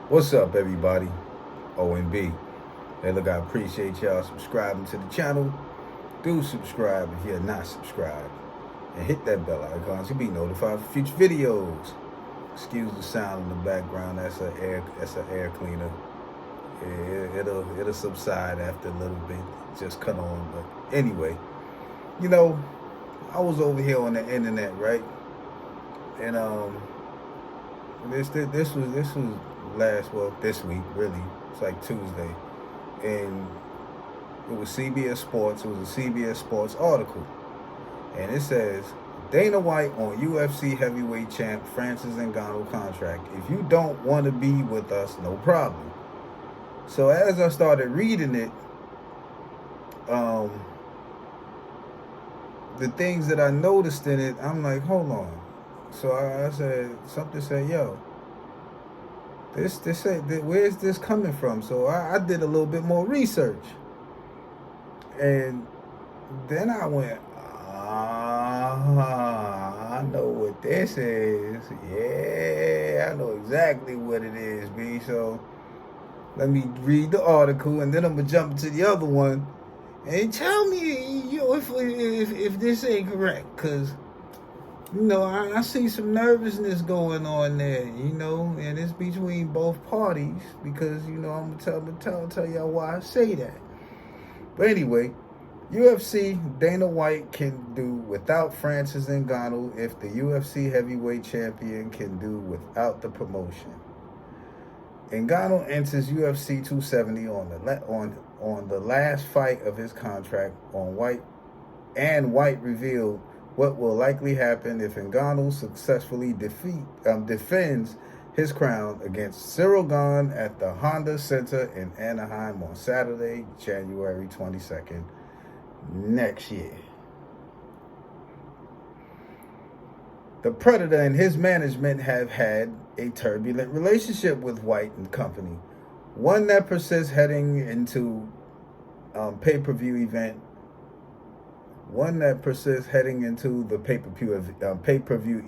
What's up, everybody? O and B. Hey, look, I appreciate y'all subscribing to the channel. Do subscribe if you're not subscribed, and hit that bell icon to be notified for future videos. Excuse the sound in the background. That's an air cleaner. It'll subside after a little bit. Just cut on. But anyway, you know, I was over here on the internet, right? And this was this week really. It's like Tuesday, and it was CBS Sports. It was a CBS Sports article, and it says Dana White on UFC heavyweight champ Francis Ngannou contract. If you don't want to be with us, no problem. So as I started reading it, um, the things that I noticed in it, I'm like, hold on. So I said something. Said, yo, where's this coming from? So I did a little bit more research, and then I went, I know what this is. Yeah, I know exactly what it is, B. So let me read the article, and then I'm gonna jump to the other one, and tell me, if this ain't correct, cause I see some nervousness going on there, and it's between both parties because I'm gonna tell y'all why I say that. But anyway, UFC Dana White can do without Francis Ngannou if the UFC heavyweight champion can do without the promotion. Ngannou enters UFC 270 on the last fight of his contract on White, and White revealed what will likely happen if Ngannou successfully defends his crown against Ciryl Gane at the Honda Center in Anaheim on Saturday, January 22nd next year. The Predator and his management have had a turbulent relationship with White and company, one that persists heading into pay-per-view event. One that persists heading into the pay-per-view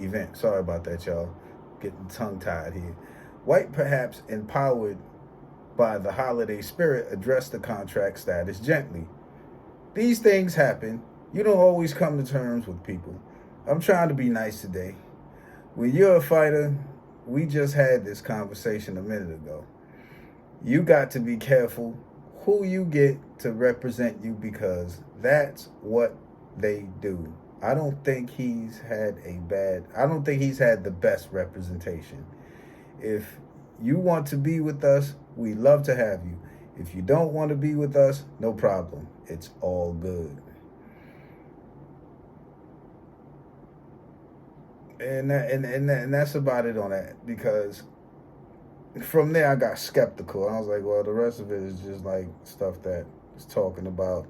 event. Sorry about that, y'all. Getting tongue-tied here. White, perhaps empowered by the holiday spirit, addressed the contract status gently. These things happen. You don't always come to terms with people. I'm trying to be nice today. When you're a fighter, we just had this conversation a minute ago. You got to be careful who you get to represent you, because that's what they do. I don't think he's had the best representation. If you want to be with us, we love to have you. If you don't want to be with us, no problem. It's all good. And that's about it on that, because from there I got skeptical. I was like, well, the rest of it is just like stuff that is talking about,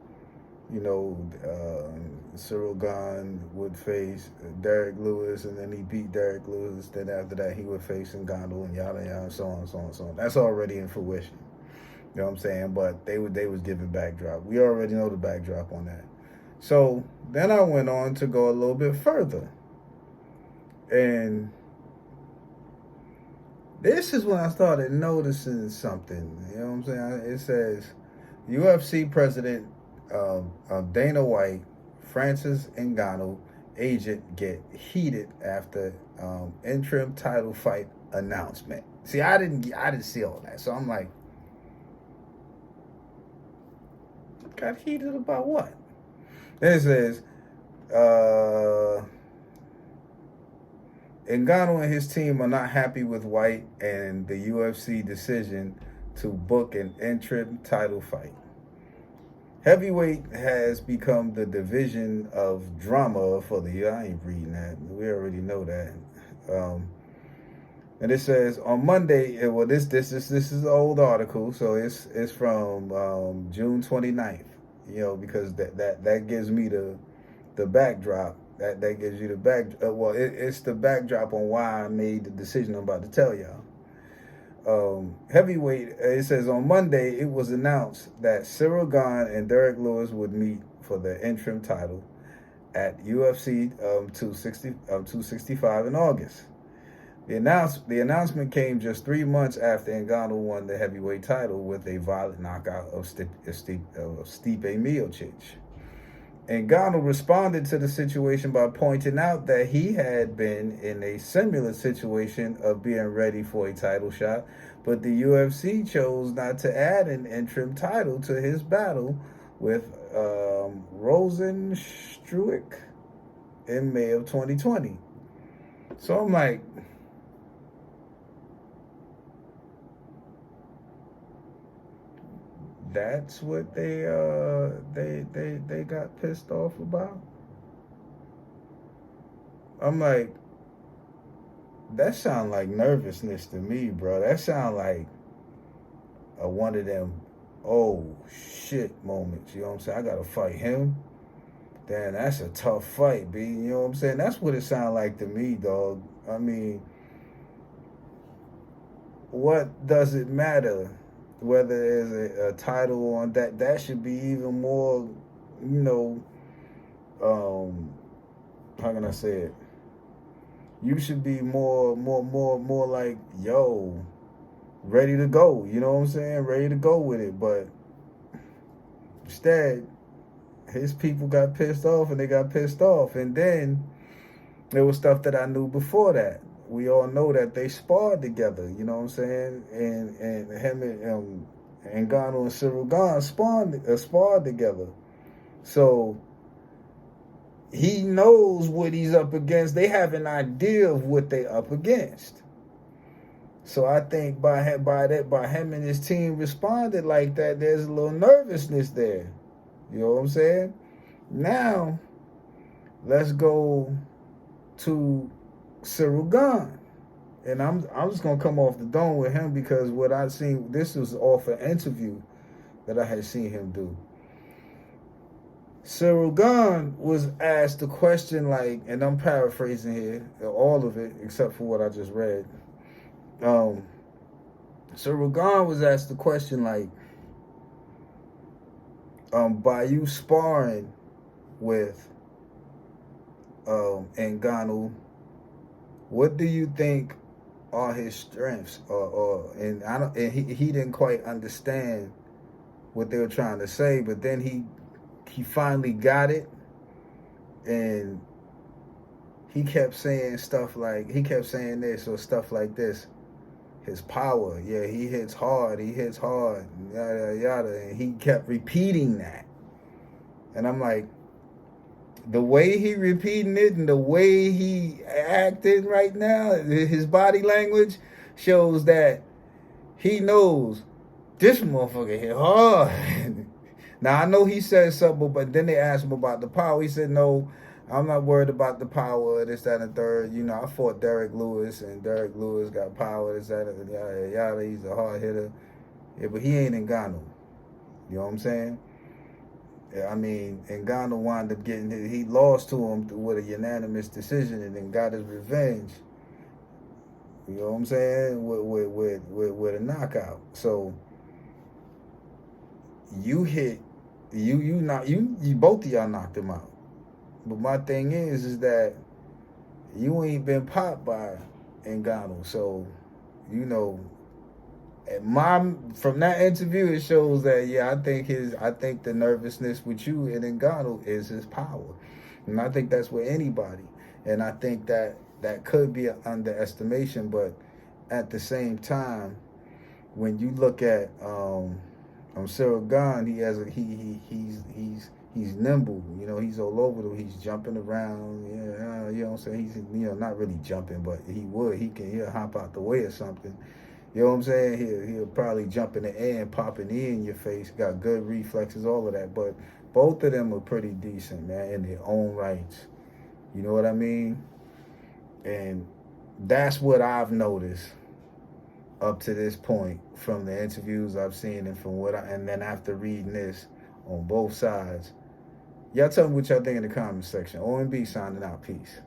Ciryl Gane would face Derek Lewis, and then he beat Derek Lewis. Then after that, he would face Ngannou, and yada yada, so on, so on, so on. That's already in fruition. You know what I'm saying? But they was giving backdrop. We already know the backdrop on that. So then I went on to go a little bit further, and this is when I started noticing something. You know what I'm saying? It says UFC president Dana White, Francis Ngannou agent get heated after interim title fight announcement. See, I didn't see all that, so I'm like, got heated about what? Then it says Ngannou and his team are not happy with White and the UFC decision to book an interim title fight. Heavyweight has become the division of drama for the year. I ain't reading that. We already know that. And it says on Monday. Well, this is an old article, so it's from June 29th. Because that gives me the backdrop. That gives you the back. It's the backdrop on why I made the decision I'm about to tell y'all. Heavyweight, it says on Monday, it was announced that Ciryl Gane and Derek Lewis would meet for the interim title at UFC 265 in August. The announcement came just 3 months after Ngannou won the heavyweight title with a violent knockout of Stipe Miocic. Gane responded to the situation by pointing out that he had been in a similar situation of being ready for a title shot, but the UFC chose not to add an interim title to his battle with Rosenstruik in May of 2020. So I'm like, that's what they got pissed off about. I'm like, that sound like nervousness to me, bro. That sound like one of them oh shit moments. You know what I'm saying? I gotta fight him. Damn, that's a tough fight, B. You know what I'm saying? That's what it sound like to me, dog. I mean, what does it matter whether there's a title on that? That should be even more, you know, how can I say it? You should be more like, yo, ready to go. You know what I'm saying? Ready to go with it. But instead, his people got pissed off, and they got pissed off. And then there was stuff that I knew before that. We all know that they sparred together. You know what I'm saying? And him and Ngannou and Ciryl Gane sparred together. So he knows what he's up against. They have an idea of what they up against. So I think by him and his team responded like that, there's a little nervousness there. You know what I'm saying? Now, let's go to Ciryl Gane. And I'm just gonna come off the dome with him because what I seen, this was off an interview that I had seen him do. Ciryl Gane was asked a question like, and I'm paraphrasing here, all of it except for what I just read. Ciryl Gane was asked the question like, by you sparring with Ngannou, what do you think are his strengths? And he didn't quite understand what they were trying to say, but then he finally got it, and he kept saying stuff like, he kept saying this or stuff like this. His power, yeah, he hits hard, yada, yada, and he kept repeating that. And I'm like, the way he repeating it and the way he acting right now, his body language shows that he knows this motherfucker hit hard. Now, I know he said something, but then they asked him about the power. He said, no, I'm not worried about the power, this, that, and the third. You know, I fought Derek Lewis, and Derek Lewis got power, this, that, and yada, yada. He's a hard hitter. Yeah, but he ain't Ngannou. You know what I'm saying? Yeah, I mean, Ngannou wound up getting, he lost to him with a unanimous decision and then got his revenge. You know what I'm saying? With a knockout. So, you both of y'all knocked him out. But my thing is that you ain't been popped by Ngannou. So, you know, from that interview, it shows that, yeah, I think the nervousness with you and Ngannou is his power. And I think that's with anybody. And I think that could be an underestimation, but at the same time, when you look at Ciryl Gane, he's nimble, you know, he's all over he's jumping around, yeah, you know what I'm saying? He's, you know, not really jumping, but he'll hop out the way or something. You know what I'm saying? He'll probably jump in the air and pop an ear in your face, got good reflexes, all of that. But both of them are pretty decent, man, in their own rights. You know what I mean? And that's what I've noticed up to this point from the interviews I've seen and from and then after reading this on both sides. Y'all tell me what y'all think in the comment section. OMB signing out. Peace.